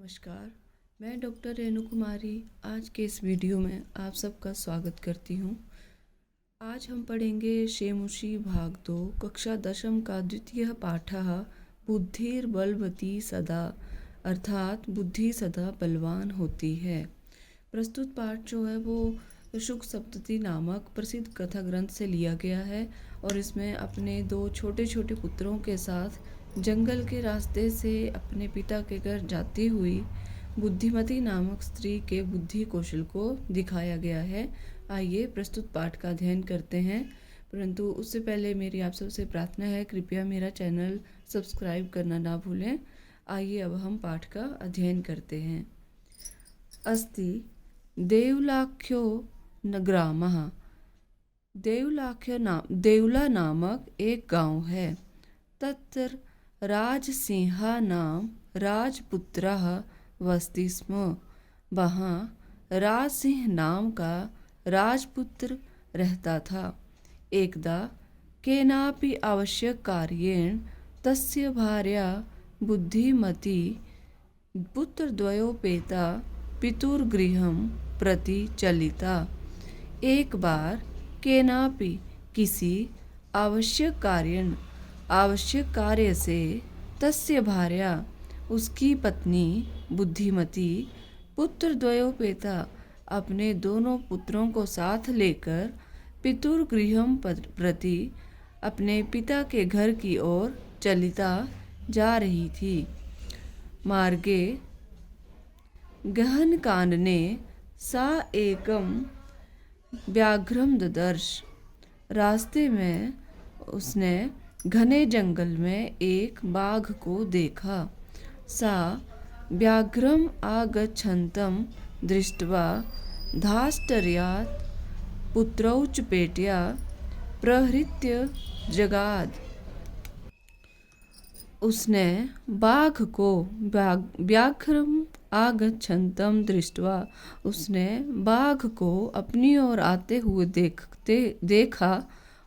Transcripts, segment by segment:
नमस्कार, मैं डॉक्टर रेणु कुमारी आज के इस वीडियो में आप सबका स्वागत करती हूँ। आज हम पढ़ेंगे शेमुषी भाग 2 कक्षा दशम का द्वितीय पाठः बुद्धिर्बलवती सदा, अर्थात बुद्धि सदा बलवान होती है। प्रस्तुत पाठ जो है वो शुक सप्तती नामक प्रसिद्ध कथा ग्रंथ से लिया गया है और इसमें अपने दो छोटे छोटे पुत्रों के साथ जंगल के रास्ते से अपने पिता के घर जाती हुई बुद्धिमती नामक स्त्री के बुद्धि कौशल को दिखाया गया है। आइए प्रस्तुत पाठ का अध्ययन करते हैं, परंतु उससे पहले मेरी आप सबसे प्रार्थना है, कृपया मेरा चैनल सब्सक्राइब करना ना भूलें। आइए अब हम पाठ का अध्ययन करते हैं। अस्ति देवलाख्यो न ग्रामः। देवला नामक एक गांव है। तत्र राजसिंहा नाम राजपुत्रः वसति स्म। वहाँ राजसिंह नाम का राजपुत्र रहता था। एकदा केनापि आवश्यक कार्येण तस्य भार्या बुद्धिमती पुत्रद्वयोपेता पितुर्गृहं प्रति चलिता। एक बार केनापि किसी आवश्यक कार्य से तस्य भार्या उसकी पत्नी बुद्धिमती पुत्रद्वयोपेता अपने दोनों पुत्रों को साथ लेकर पितुर्गृहं प्रति अपने पिता के घर की ओर चलिता जा रही थी। मार्गे गहन कानने सा एकम व्याघ्रम ददर्श। रास्ते में उसने घने जंगल में एक बाघ को देखा। सा व्याघ्रम आगच्छन्तं दृष्ट्वा धाष्टर्यात् पुत्रौचपेट्या प्रहृत्य जगाद। उसने बाघ को व्याघ्रम आगच्छन्तं दृष्ट्वा उसने बाघ को अपनी ओर आते हुए देखा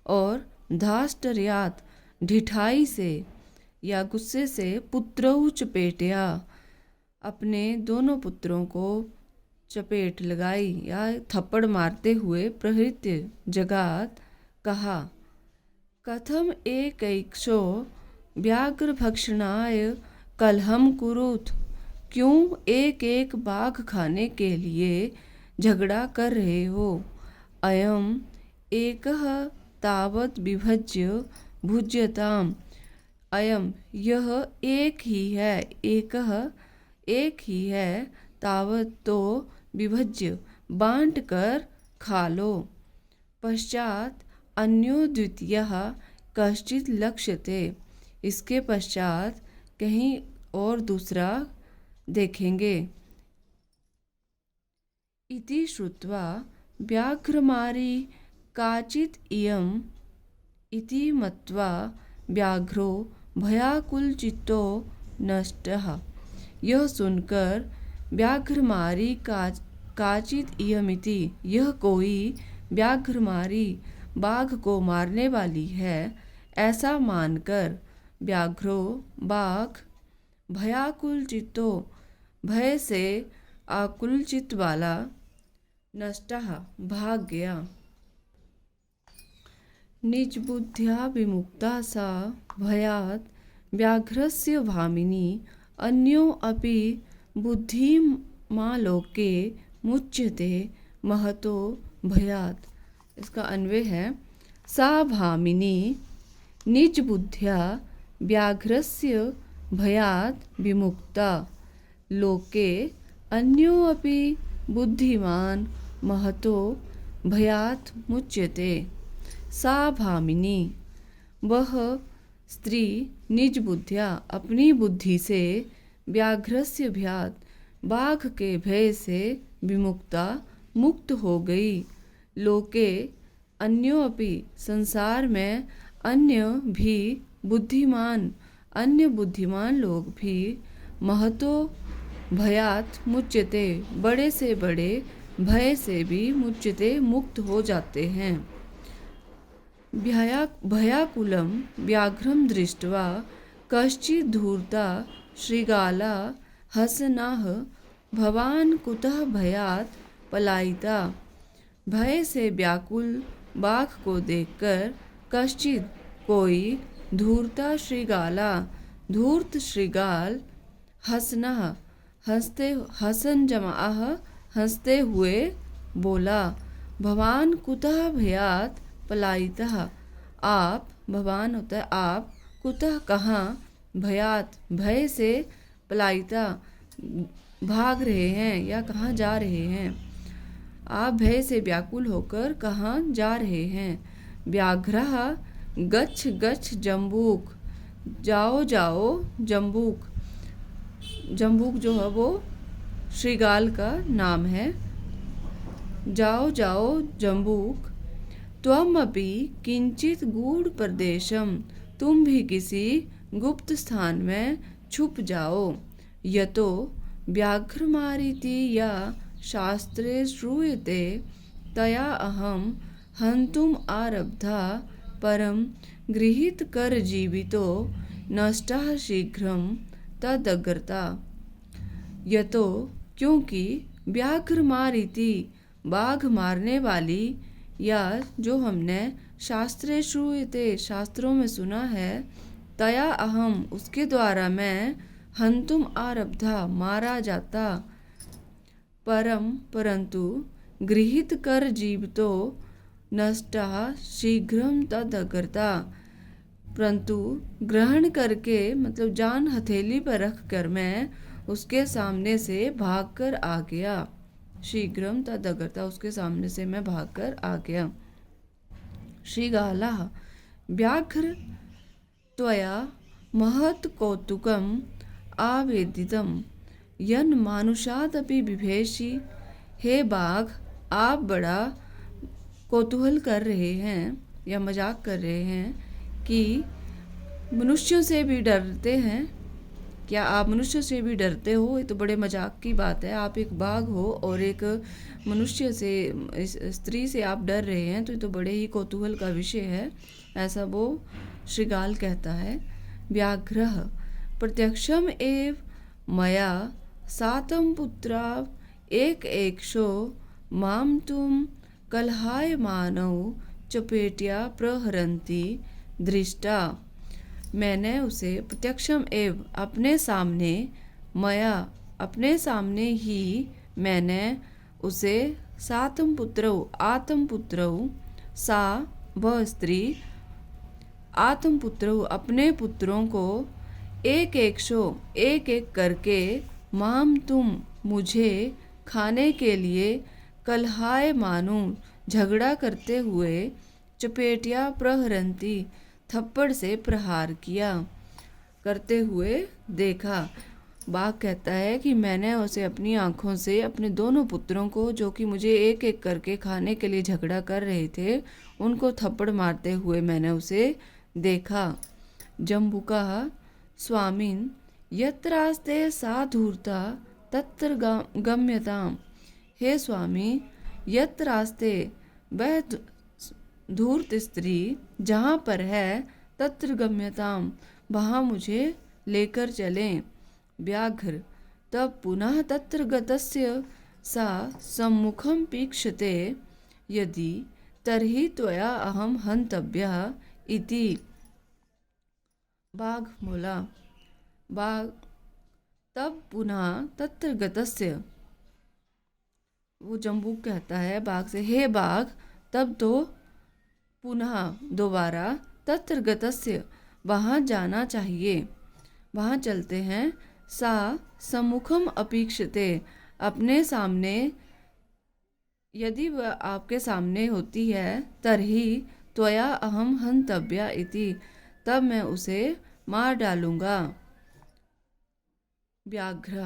और धाष्टर्यात् ढिठाई से या गुस्से से पुत्रौ चपेटिया अपने दोनों पुत्रों को चपेट लगाई या थप्पड़ मारते हुए प्रहृत्य जगात कहा, कथम एकैक्षो व्याघ्रभक्षणाय कलहम कुरुत। क्यों एक एक बाघ खाने के लिए झगड़ा कर रहे हो। अयम एकः तावत् विभज्य भुज्यताम। अयम यह एक ही है तावत् तो विभज्य बांट कर खा लो। पश्चात अन्यो द्वितीयः कश्चित् लक्ष्यते। इसके पश्चात कहीं और दूसरा देखेंगे। इति श्रुत्वा व्याघ्रमारी काचित् इयम् इति मत्वा व्याघ्रो भयाकुलचित्तो नष्टः। यह सुनकर व्याघ्रमारी काचित् इयमिति यह कोई व्याघ्रमारी बाघ को मारने वाली है ऐसा मानकर व्याघ्रो बाघ भयाकुलचित्तो भय से आकुलचित वाला नष्टः भाग गया। निज बुद्ध्या विमुक्ता सा भयात् व्याघ्रस्य भामिनी अन्यो अपि बुद्धिमालोके मुच्यते महतो भयात्। इसका अन्वय है, सा भामिनी निज बुद्ध्या व्याघ्रस्य भयात् विमुक्ता लोके अन्यो अपि बुद्धिमान महतो भयात् मुच्यते। सा भामिनी वह स्त्री निज बुद्धिया अपनी बुद्धि से व्याघ्रस्य भयात् बाघ के भय से विमुक्ता मुक्त हो गई। लोके अन्यो अपि संसार में अन्य बुद्धिमान लोग भी महतो भयात् मुच्यते बड़े से बड़े भय से भी मुच्यते मुक्त हो जाते हैं। भयाकुलं व्याघ्रं दृष्ट्वा कश्चित् धूर्ता श्रीगाला हसनाह भवान कुतः भयात पलायिता। भय से व्याकुल बाघ को देखकर कश्चित कोई धूर्ता श्रृगाला धूर्त श्रृगाल हसनः हंसते हसन जमाह हंसते हुए बोला, भवान कुतः भयात पलायितः। आप, भवान होता है आप, कुतः कहाँ, भयात भय से, पलायिता भाग रहे हैं या कहाँ जा रहे हैं। आप भय से व्याकुल होकर कहाँ जा रहे हैं। व्याघ्रः गच्छ गच्छ जम्बूक, जाओ जाओ जम्बूक। जम्बूक जो है वो श्रृगाल का नाम है। जाओ जाओ जम्बूक। त्वमपि किंचित गूढ़ प्रदेशम, तुम भी किसी गुप्त स्थान में छुप जाओ। यतो व्याघ्रमारीति या शास्त्रे श्रूयते तया अहम हन्तुम आरब्धा, परम गृहीत कर जीवितो नष्टः शीघ्रम तदग्रता। यतो क्योंकि व्याघ्रमारीति बाघ मारने वाली, या जो हमने शास्त्रे श्रूयते शास्त्रों में सुना है, तया अहम उसके द्वारा मैं, हन्तुम आरब्धा मारा जाता, परम परंतु, गृहीत कर जीवितो नष्टः शीघ्रम तदग्रता, परंतु ग्रहण करके मतलब जान हथेली पर रख कर मैं उसके सामने से भागकर आ गया। शीघ्रम तदग्रता उसके सामने से मैं भागकर आ गया। श्रृगालः व्याघ्र त्वया महत् कौतुकम आवेदितम यन मानुषादपि बिभेषि। हे बाघ, आप बड़ा कौतूहल कर रहे हैं या मजाक कर रहे हैं कि मनुष्यों से भी डरते हैं। क्या आप मनुष्य से भी डरते हो? ये तो बड़े मजाक की बात है। आप एक बाघ हो और एक मनुष्य से, इस स्त्री से आप डर रहे हैं, तो ये तो बड़े ही कौतूहल का विषय है, ऐसा वो श्रृगाल कहता है। व्याघ्रः प्रत्यक्षम एव मया सातं पुत्रा एक एकशो माम तुम कलहायमानौ चपेट्या प्रहरन्ति दृष्टा। मैंने उसे प्रत्यक्षम एव अपने सामने, मया अपने सामने ही मैंने उसे सातम पुत्रौ आत्म पुत्रौ, सा वह स्त्री, आत्म पुत्रौ अपने पुत्रों को, एक एक शो एक एक करके, माम तुम मुझे खाने के लिए, कलहाय मानू झगड़ा करते हुए, चपेटिया प्रहरंती थप्पड़ से प्रहार किया, करते हुए देखा। बाघ कहता है कि मैंने उसे अपनी आँखों से अपने दोनों पुत्रों को, जो कि मुझे एक एक करके खाने के लिए झगड़ा कर रहे थे, उनको थप्पड़ मारते हुए मैंने उसे देखा। जम्बुका स्वामिन यत्रास्ते सा धूर्ता तत्र गम्यताम। हे स्वामी, यत्रास्ते वह धूर्त स्त्री जहाँ पर है, तत्र गम्यताम वहाँ मुझे लेकर चलें। व्याघ्र तब पुनः तत्र गतस्य सा सम्मुखं पीक्षते, यदि तर्हि त्वया अहम हन्तव्यः इति। बाघ बोला, बाघ तब पुनः तत्र गतस्य, वो जम्बूक कहता है बाघ से, हे बाघ, तब तो पुनः दोबारा, तत्र गतस्य वहाँ जाना चाहिए, वहाँ चलते हैं। सा सम्मुखम अपेक्षते अपने सामने, यदि वह आपके सामने होती है, तरही त्वया अहम हन्तव्या इति तब मैं उसे मार डालूंगा। व्याघ्र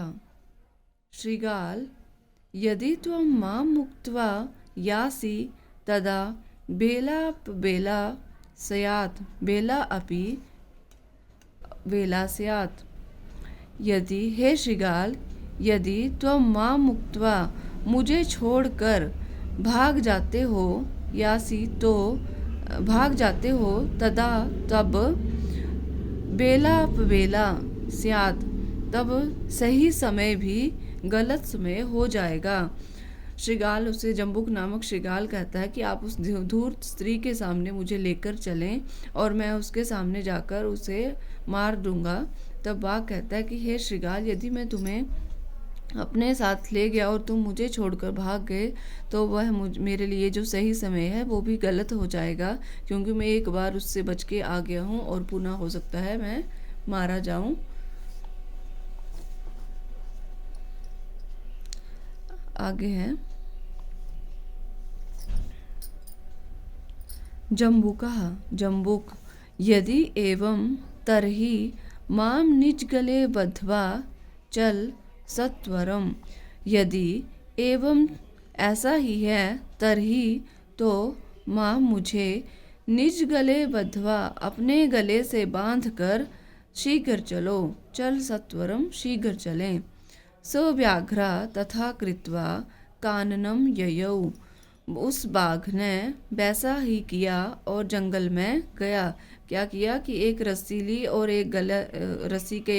श्रृगाल यदि त्वं मां मुक्त्वा यासि तदा बेला स्यात्, बेला अपि बेला स्यात्। यदि हे श्रृगाल, यदि त्वं मां मुक्त्वा मुझे छोड़कर भाग जाते हो, यासि तो भाग जाते हो, तदा तब बेला स्यात् तब सही समय भी गलत समय हो जाएगा। श्रीगाल उसे, जम्बुक नामक श्रीगाल कहता है कि आप उस धूर्त स्त्री के सामने मुझे लेकर चलें और मैं उसके सामने जाकर उसे मार दूंगा। तब बाघ कहता है कि हे श्रीगाल, यदि मैं तुम्हें अपने साथ ले गया और तुम मुझे छोड़कर भाग गए तो वह मेरे लिए जो सही समय है वो भी गलत हो जाएगा, क्योंकि मैं एक बार उससे बच के आ गया हूँ और पुनः हो सकता है मैं मारा जाऊं। आगे है जम्बुकः। जम्बुक, यदि एवं तर्हि मां निजगले बद्ध्वा चल सत्वरम। यदि एवं ऐसा ही है तर्हि तो मां मुझे निज गले बद्ध्वा अपने गले से बांधकर शीघ्र चलो, चल सत्वरम शीघ्र चलें। स व्याघ्रा तथा कृत्वा काननम ययौ। उस बाघ ने वैसा ही किया और जंगल में गया। क्या किया कि एक रस्सी ली और एक गला, रस्सी के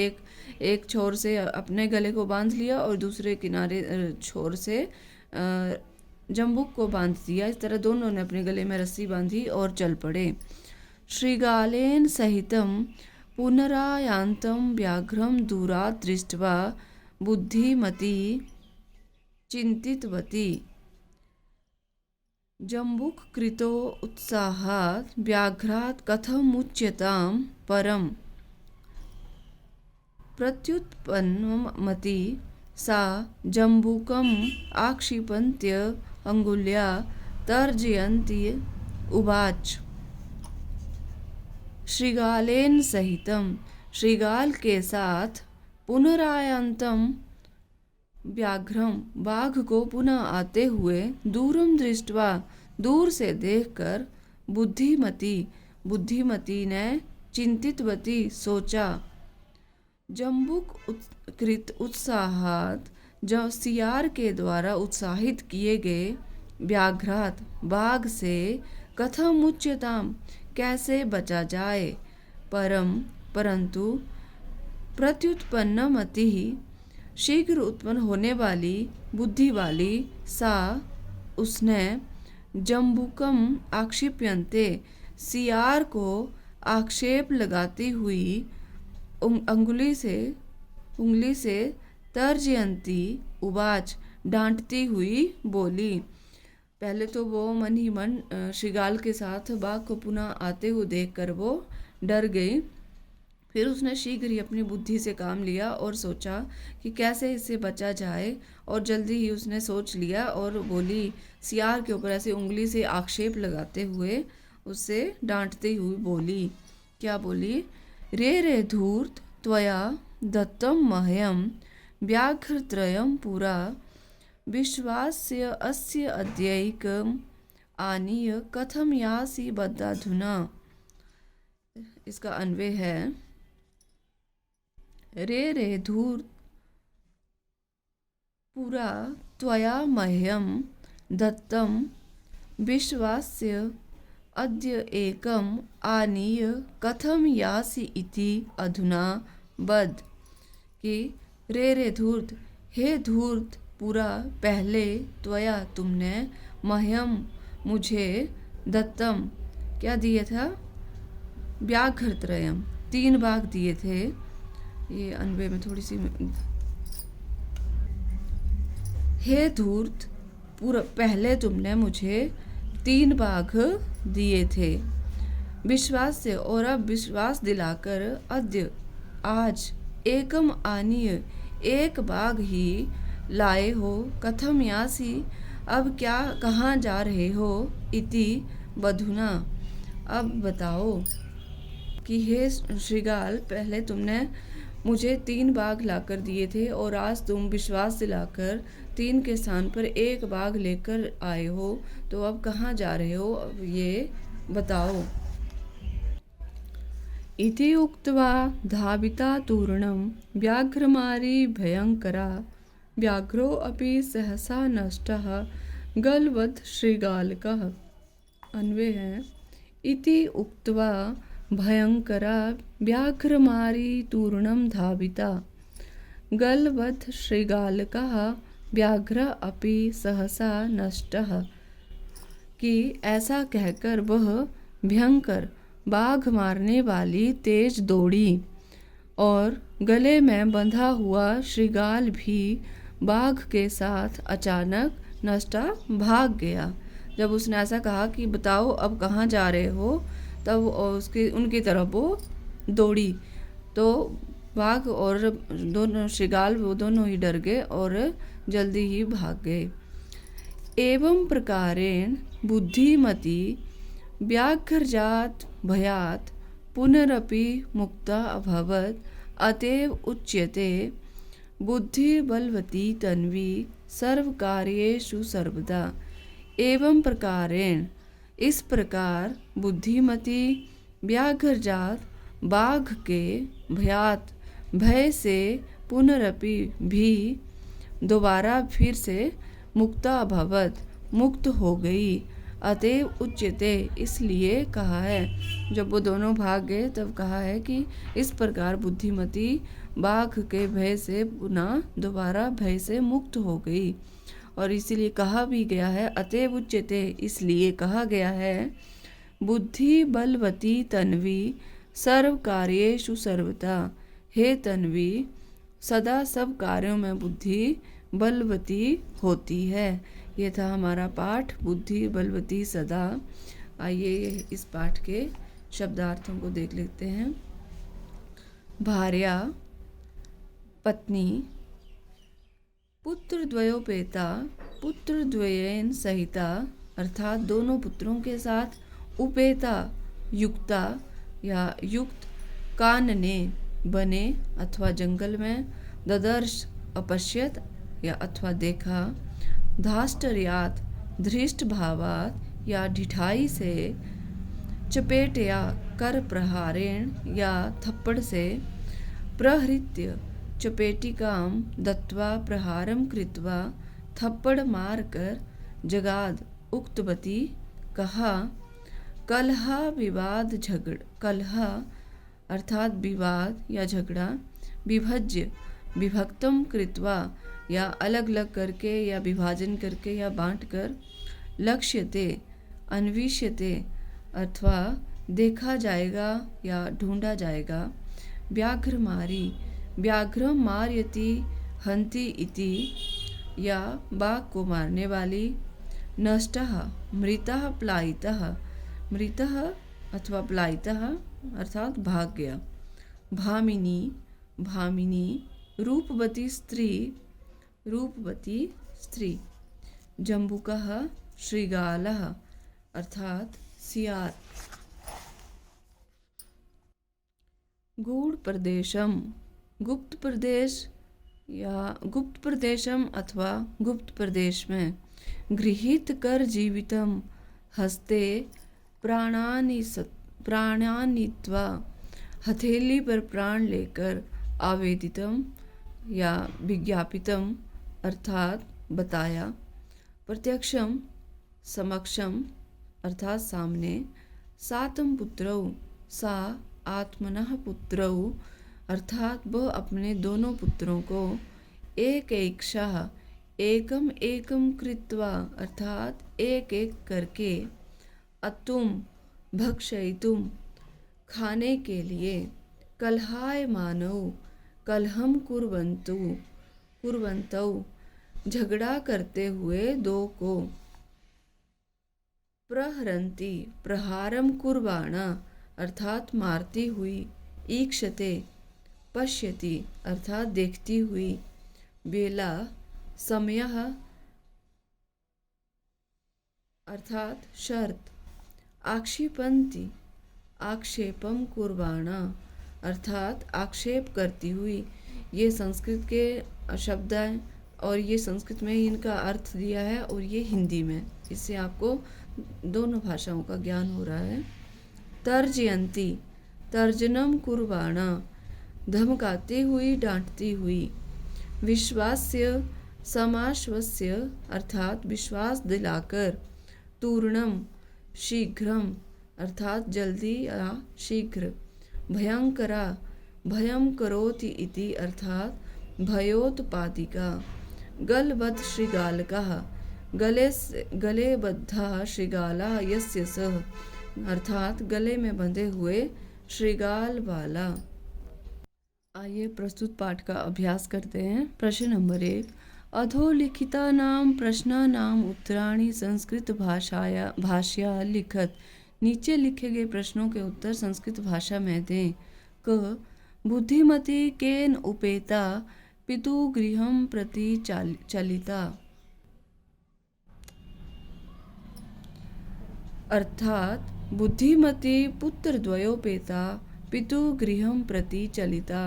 एक छोर से अपने गले को बांध लिया और दूसरे किनारे छोर से जम्बुक को बांध दिया। इस तरह दोनों ने अपने गले में रस्सी बांधी और चल पड़े। श्रीगालेन सहितं पुनरायान्तं व्याघ्रं दूरात् दृष्ट्वा बुद्धिमती चिंतितवती। जम्बुक कृतो उत्साहात् व्याघ्रात् कथमुच्यतां परं प्रत्युत्पन्नमती सा जम्बुकम् आक्षिपन्त्य अंगुल्या तर्जयन्ती उवाच। श्रीगालेन सहितं, श्रीगाल के साथ, पुनरायान्तं व्याघ्रम बाघ को पुनः आते हुए, दूरम दृष्ट्वा दूर से देखकर, बुद्धिमती बुद्धिमती ने, चिंतितवती सोचा। जम्बुक कृत उत्साहात, जो सियार के द्वारा उत्साहित किए गए, व्याघ्रात बाघ से, कथम उच्यताम कैसे बचा जाए, परम परंतु, प्रत्युत्पन्नमति शीघ्र उत्पन्न होने वाली बुद्धि वाली, सा उसने, जम्बुकम आक्षिप्यन्ते सियार को आक्षेप लगाती हुई उंगली से तर्जयंती उवाच डांटती हुई बोली। पहले तो वो मन ही मन श्रीगाल के साथ बाघ को पुनः आते हुए देखकर वो डर गई। फिर उसने शीघ्र ही अपनी बुद्धि से काम लिया और सोचा कि कैसे इससे बचा जाए, और जल्दी ही उसने सोच लिया और बोली, सियार के ऊपर ऐसे उंगली से आक्षेप लगाते हुए उससे डांटते हुए बोली। क्या बोली? रे रे धूर्त त्वया दत्तम मह्यम व्याघ्रत्रयं पुरा विश्वास्य अस्य अद्यैकम् आनीय कथम यासि बद्धाधुना। इसका अन्वय है, रे रे धूर्त पुरा त्वया मह्यं दत्तं विश्वास्य अद्य एकम आनीय कथम यासि इति अधुना बद। कि रे रे धूर्त, हे धूर्त पुरा पहले, त्वया तुमने, मह्यम मुझे, दत्तम क्या दिए था, व्याघ्रत्रयम 3 बाघ दिए थे। ये अन्वय में थोड़ी सी, हे धूर्त पूरा पहले तुमने मुझे 3 बाघ दिए थे, विश्वास से, और अब विश्वास दिलाकर, अद्य आज, एकम आनीय एक बाघ ही लाए हो, कथम यासी अब क्या कहाँ जा रहे हो, इति बधुना अब बताओ। कि हे श्रीगाल पहले तुमने मुझे 3 बाघ लाकर दिए थे और आज तुम विश्वास दिलाकर 3 के स्थान पर 1 बाघ लेकर आए हो, तो अब कहाँ जा रहे हो, अब ये बताओ। इति उक्त्वा धाविता तूर्णं व्याघ्रमारी भयंकरा व्याघ्रो अपि सहसा नष्टः गलवत् श्रीगालकः। अन्वय है, इति उक्त्वा भयंकरा व्याघ्रमारी तूर्णम धाविता। गलवत् श्रृगालकः व्याघ्र अपि सहसा नष्टः, कि ऐसा कहकर वह भयंकर बाघ मारने वाली तेज दौड़ी और गले में बंधा हुआ श्रृगाल भी बाघ के साथ अचानक नष्टा भाग गया। जब उसने ऐसा कहा कि बताओ अब कहाँ जा रहे हो, तब उसकी उनकी तरफ वो दौड़ी तो बाघ और दोनों श्रृगाल वो दोनों ही डर गए और जल्दी ही भाग गए। एवं प्रकारेण बुद्धिमती व्याघ्रजात भयात पुनरपि मुक्ता अभवत्, अतएव उच्यते बुद्धि बलवती तन्वी सर्वकार्येषु सर्वदा। एवं प्रकारेण इस प्रकार बुद्धिमती व्याघ्रजात बाघ के भयात भय से पुनरपि भी दोबारा फिर से मुक्ता अभवत मुक्त हो गई। अतएव उच्यते इसलिए कहा है, जब वो दोनों भाग गए तब कहा है कि इस प्रकार बुद्धिमती बाघ के भय से पुनः दोबारा भय से मुक्त हो गई। और इसीलिए कहा भी गया है, अतएव उच्यते इसलिए कहा गया है, बुद्धि बलवती तन्वी सर्व कार्येषु सर्वदा। हे तन्वी, सदा सब कार्यों में बुद्धि बलवती होती है। ये था हमारा पाठ, बुद्धि बलवती सदा। आइए इस पाठ के शब्दार्थों को देख लेते हैं। भार्या पत्नी, पुत्रद्वयोपेता पुत्रद्वयेन सहिता अर्थात दोनों पुत्रों के साथ, उपेता युक्ता या युक्त, कानने बने अथवा जंगल में, ददर्श अपश्यत या अथवा देखा, धाष्टर्यात धृष्ट भावात या ढिठाई से, चपेटया कर प्रहारेण या थप्पड़ से, प्रहृत्य चपेटिकाम दत्वा प्रहारम कृत्वा थप्पड़ मारकर जगाद उक्तवती कहा। कलहा विवाद झगड़, कलहा अर्थात विवाद या झगड़ा, विभज्य विभक्तम कृत्वा या अलग अलग करके या विभाजन करके या बांट कर, लक्ष्यते अन्विष्यते अथवा देखा जाएगा या ढूंढा जाएगा, व्याघ्र मारी व्याघ्रम मारयति हंति इति या बाघ को मारने वाली, नष्टः मृतः प्लायितः मृतः अथवा प्लायितः अर्थात भाग गया, भामिनी भामिनी रूपवती स्त्री रूपवती स्त्री, जम्बुकः श्रृगालः अर्थात सियार। गूढ़ प्रदेशम गुप्त प्रदेश या गुप्त प्रदेशम अथवा गुप्त प्रदेश में, गृहीत कर जीवितम हस्ते प्राणानीत्वा हथेली पर प्राण लेकर, आवेदितम या विज्ञापितम अर्थात बताया, प्रत्यक्षम समक्षम अर्थात सामने, सातम पुत्रौ सा आत्मनः पुत्रौ अर्थात वह अपने दोनों पुत्रों को, एक एकशः एकम एकम कृत्वा अर्थात एक एक करके, अतुम भक्षयितुम खाने के लिए, कलहाय मानव कलहम कुर्वन्तौ झगड़ा करते हुए दो को, प्रहरन्ति प्रहारम कुर्वाणा अर्थात मारती हुई, ईक्षते पश्यति अर्थात देखती हुई, बेला समयः अर्थात शर्त, आक्षेपन्ति आक्षेपम कुर्वाणा अर्थात आक्षेप करती हुई। ये संस्कृत के शब्द हैं और ये संस्कृत में इनका अर्थ दिया है और ये हिंदी में, इससे आपको दोनों भाषाओं का ज्ञान हो रहा है। तर्जयन्ति तर्जनम कुर्वाणा धमकाती हुई डांटती हुई, विश्वास्य समाश्वस्य अर्थात विश्वास दिलाकर, तूर्णम शीघ्रम अर्थात जल्दी या शीघ्र, भयंकरा भयम करोति इति अर्थात भयोत्पादिका। गलबद्ध श्रृगालकः, गले बद्धा श्रृगाला यस्य सः, अर्थात गले में बंधे हुए श्रृगाल वाला। आइए प्रस्तुत पाठ का अभ्यास करते हैं। प्रश्न नंबर 1, अधोलिखितानां प्रश्नानाम् उत्तराणि संस्कृत भाषया लिखत। नीचे लिखे गए प्रश्नों के उत्तर संस्कृत भाषा में दें। क, बुद्धिमती केन उपेता पितुगृहं प्रति चलिता, अर्थात बुद्धिमती पुत्रद्वयोपेता पितुगृहं प्रति चलिता।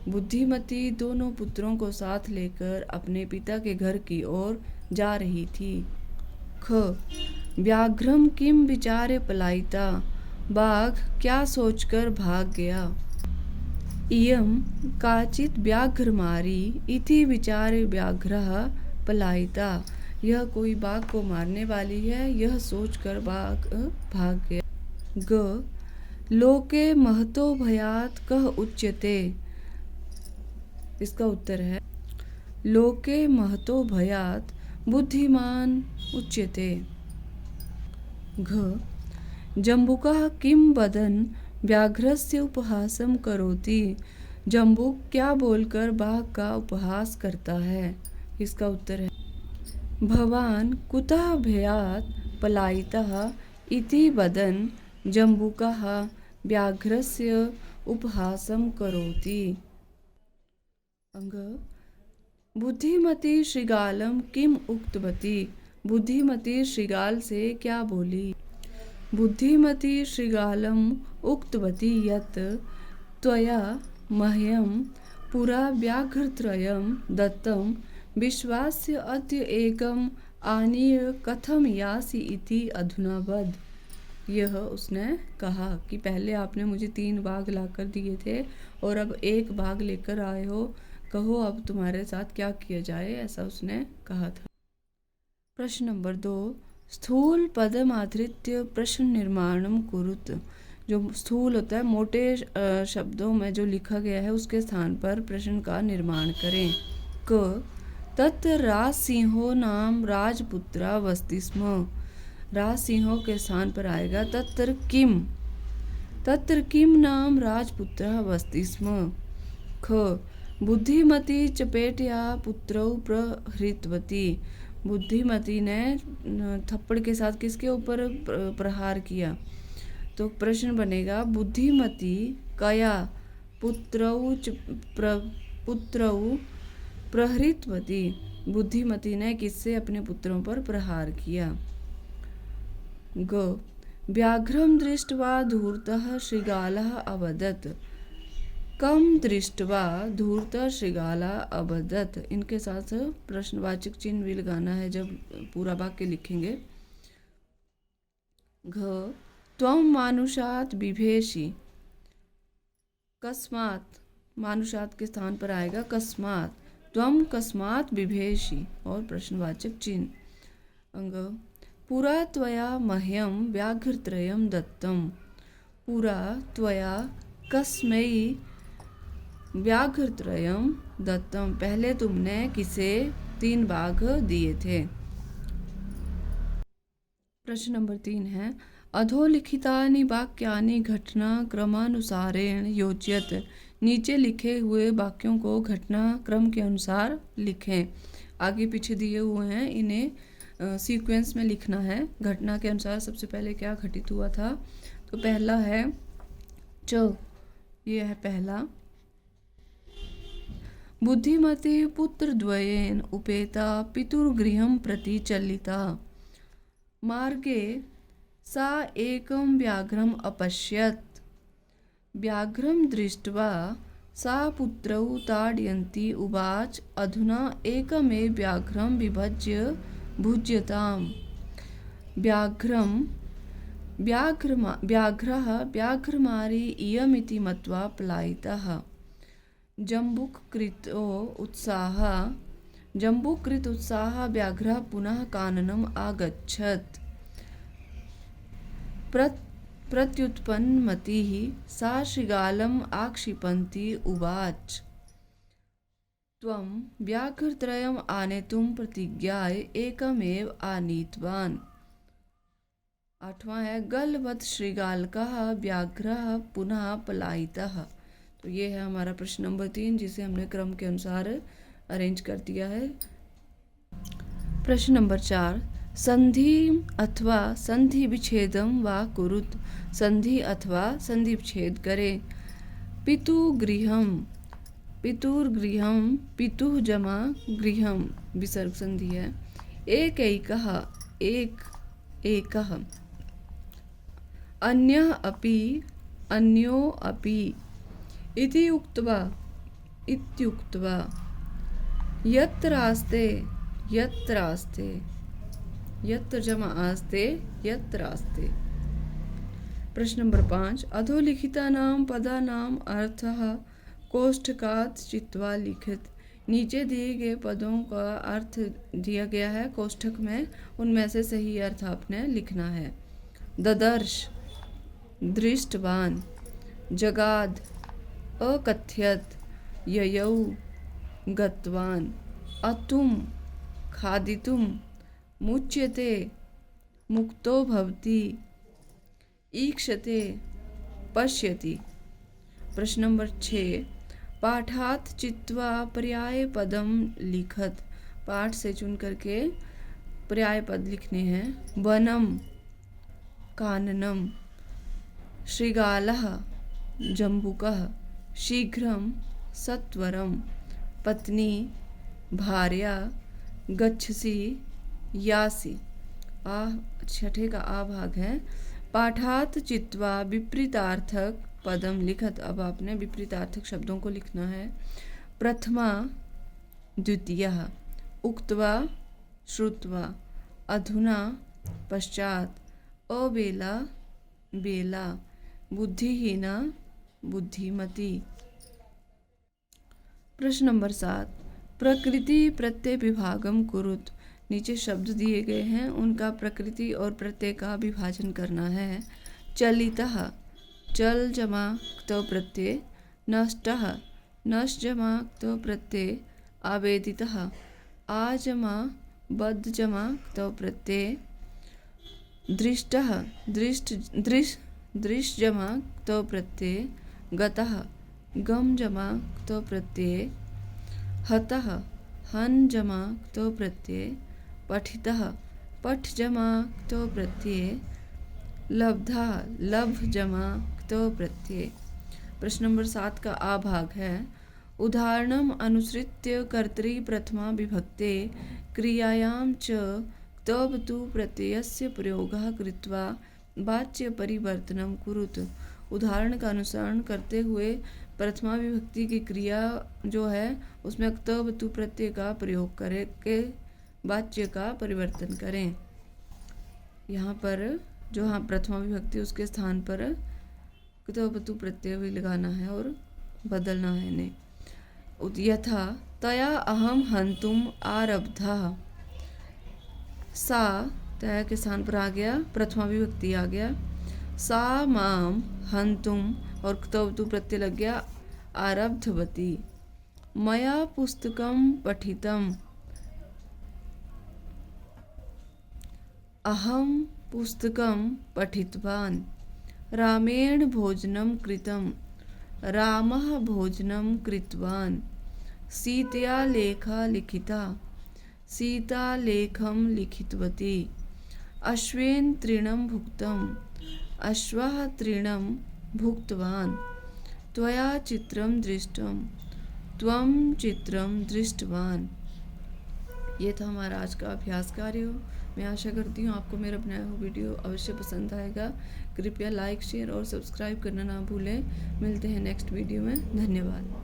बुद्धिमती दोनों पुत्रों को साथ लेकर अपने पिता के घर की ओर जा रही थी। ख, व्याघ्रम किम विचारे पलायिता, बाघ क्या सोचकर भाग गया। इयं काचित् व्याघ्रमारी इति विचारे व्याघ्रः पलायिता, यह कोई बाघ को मारने वाली है, यह सोचकर बाघ भाग गया। ग, लोके महतो भयात् कः उच्यते, इसका उत्तर है लोके महतो भयात् बुद्धिमान उच्यते। घ, जम्बुकः किं वदन् व्याघ्रस्य उपहासं करोति, जम्बुक क्या बोलकर बाघ का उपहास करता है, इसका उत्तर है भवान् कुतः भयात् पलायितः इति वदन् जम्बुकः व्याघ्रस्य उपहासं करोति। अंग, बुद्धिमती श्रृगालं किम उक्तवती, बुद्धिमती श्रृगाल से क्या बोली। बुद्धिमती श्रृगालम् उक्तवती यत् त्वया मह्यं पुरा व्याघ्रत्रयं दत्तं, विश्वास्य अद्य एकम् आनीय कथं यासि इति अधुना वद। यह उसने कहा कि पहले आपने मुझे 3 बाघ लाकर दिए थे और अब एक बाघ लेकर आए हो, कहो अब तुम्हारे साथ क्या किया जाए, ऐसा उसने कहा था। प्रश्न नंबर 2, स्थूल पदम आधृत्य प्रश्न निर्माणम कुरुत। जो स्थूल होता है, मोटे शब्दों में जो लिखा गया है उसके स्थान पर प्रश्न का निर्माण करें। क, तत्र राजसिंहो नाम राजपुत्रा वसति स्म, राजसिंहो के स्थान पर आएगा तत्र किम नाम राजपुत्रः वसति स्म। ख, बुद्धिमती चपेटया पुत्रौ प्रहृतवती, बुद्धिमती ने थप्पड़ के साथ किसके ऊपर प्रहार किया। तो प्रश्न बनेगा बुद्धिमती कया पुत्रौ प्रहृतवती, बुद्धिमती ने किससे अपने पुत्रों पर प्रहार किया। ग, व्याघ्रं दृष्ट्वा धूर्तः श्रृगालः अवदत्, कम दृष्ट्वा धूर्तः श्रृगालः अवदत्, इनके साथ प्रश्नवाचक चिन्ह भी लगाना है जब पूरा वाक्य लिखेंगे। घ, त्वं मानुषात् बिभेषि, कस्मात्, मानुषात् के स्थान पर आएगा कस्मात्, त्वं कस्मात् बिभेषि और प्रश्नवाचक चिन्ह। अंग, पुरा त्वया मह्यं व्याघ्रत्रयं दत्तं, पुरा त्वया कस्मै व्याघ्रत्रयं दत्तं, पहले तुमने किसे 3 बाघ दिए थे। प्रश्न नंबर 3 है अधोलिखितानि वाक्यानि घटना क्रमानुसारेण योजयत। नीचे लिखे हुए वाक्यों को घटना क्रम के अनुसार लिखें। आगे पीछे दिए हुए हैं, इन्हें सीक्वेंस में लिखना है। घटना के अनुसार सबसे पहले क्या घटित हुआ था, तो पहला है च, ये है पहला, बुद्धिमती पुत्रद्वयेन उपेता पितुर्गृहं प्रति चलिता, मार्गे सा एकं व्याघ्रम् अपश्यत्, व्याघ्रं दृष्ट्वा सा पुत्रौ ताडयन्ती उवाच अधुना एकमेव व्याघ्रं विभज्य भुज्यताम्, व्याघ्रः व्याघ्रमारी इयमिति मत्वा पलायितः, जम्बुकृत उत्साह व्याघ्रः पुनः काननम् आगच्छत्, प्रत्युत्पन्नमतिः सा श्रृगालम् आक्षिपन्ती उवाच। त्वं व्याघ्रत्रयम् आनेतुं प्रतिज्ञाय एकमेव आनीतवान्। 8वां है गलवत् श्रृगालकः व्याघ्रः पुनः पलायितः। तो ये है हमारा प्रश्न नंबर 3, जिसे हमने क्रम के अनुसार अरेंज कर दिया है। प्रश्न नंबर 4, संधि अथवा संधि विच्छेदम वा कुरुत। संधि अथवा संधि विच्छेद करें। पितुगृहम, पितुर्गृहम, पितुः जमा गृहम विसर्ग संधि है। एकैकः, एक एकः। अन्यः अपि, अन्यो अपि। इति उक्त्वा, इत्युक्त्वा। यत्रास्ते, यत्रास्ते, यत्र जमा आस्ते, यत्रास्ते। प्रश्न नंबर 5, अधोलिखितानां पदानां अर्थः कोष्ठकात् चित्वा लिखित। नीचे दिए गए पदों का अर्थ दिया गया है कोष्ठक में, उनमें से सही अर्थ आपने लिखना है। ददर्श, दृष्टवान। जगाद, अकथ्यत। ययौ, गतवान। अतुम, खादितुम। मुच्यते, मुक्तो भवति। ईक्षते, पश्यति। प्रश्न नंबर 6, पाठात् चित्वा पर्याय पदम लिखत। पाठ से चुन करके पर्याय पद लिखने हैं। वनम, काननम। श्रृगालः, जम्बुकः। शीघ्रं, सत्वरम। पत्नी, भार्या। गच्छसि, यासि। छठे का आ भाग है। पाठात् चित्वा विपरीतार्थक पदम लिखत। अब आपने विपरीतार्थक शब्दों को लिखना है। प्रथमा, द्वितीयः। उक्त्वा, श्रुत्वा। अधुना, पश्चात। अबेला, बेला। बुद्धिहीना, बुद्धिमती। प्रश्न नंबर 7, प्रकृति प्रत्यय विभागम कुरुत। नीचे शब्द दिए गए हैं, उनका प्रकृति और प्रत्यय का विभाजन करना है। चलितः, चल जमा क्तौ प्रत्यय। नष्टः, नश जमा क्तौ प्रत्यय। आवेदितः, आ जमा बद्ध जमा क्तौ प्रत्यय। दृष्टः, दृश जमा क्तौ प्रत्यय। गतः, गम जमा क्तौ प्रत्यय। हतः, हन जमा क्तौ प्रत्यय। पठितः, पठ जमा क्तौ प्रत्यय। लब्धः, लभ जमा क्तौ प्रत्यय। प्रश्न नंबर 7 का आ भाग है। उदाहरणम अनुसृत्य कर्तरि प्रथमा विभक्ते क्रियायां च क्तवतु प्रत्ययस्य प्रयोगः कृत्वा वाच्य परिवर्तनम कुरुत। उदाहरण का अनुसरण करते हुए प्रथमा विभक्ति की क्रिया जो है उसमें क्तवतु प्रत्यय का प्रयोग करके वाच्य का परिवर्तन करें। यहाँ पर जो प्रथमा विभक्ति उसके स्थान पर क्तवतु प्रत्यय भी लगाना है और बदलना है इन्हें। यथा तया अहम हंतुम आरब्धः। सा तया के स्थान पर आ गया, प्रथमा विभक्ति आ गया। सा माम हंतुम और क्तवतु प्रत्यय लग गया आरब्धवती। मया पुस्तकम पठितम। अहम पुस्तकम पठितवान। रामेण भोजनं कृतं। रामः भोजनं कृतवान। सीतया लेखः लिखितः। सीता लेखं लिखितवती। अश्वेन तृणं भुक्तम्। अश्वः तृणं भुक्तवान। त्वया चित्रं दृष्टं। त्वं चित्रं दृष्टवान। ये था हमारा आज का अभ्यास कार्य। मैं आशा करती हूँ आपको मेरा बनाया हुआ वीडियो अवश्य पसंद आएगा। कृपया लाइक, शेयर और सब्सक्राइब करना ना भूलें। मिलते हैं नेक्स्ट वीडियो में। धन्यवाद।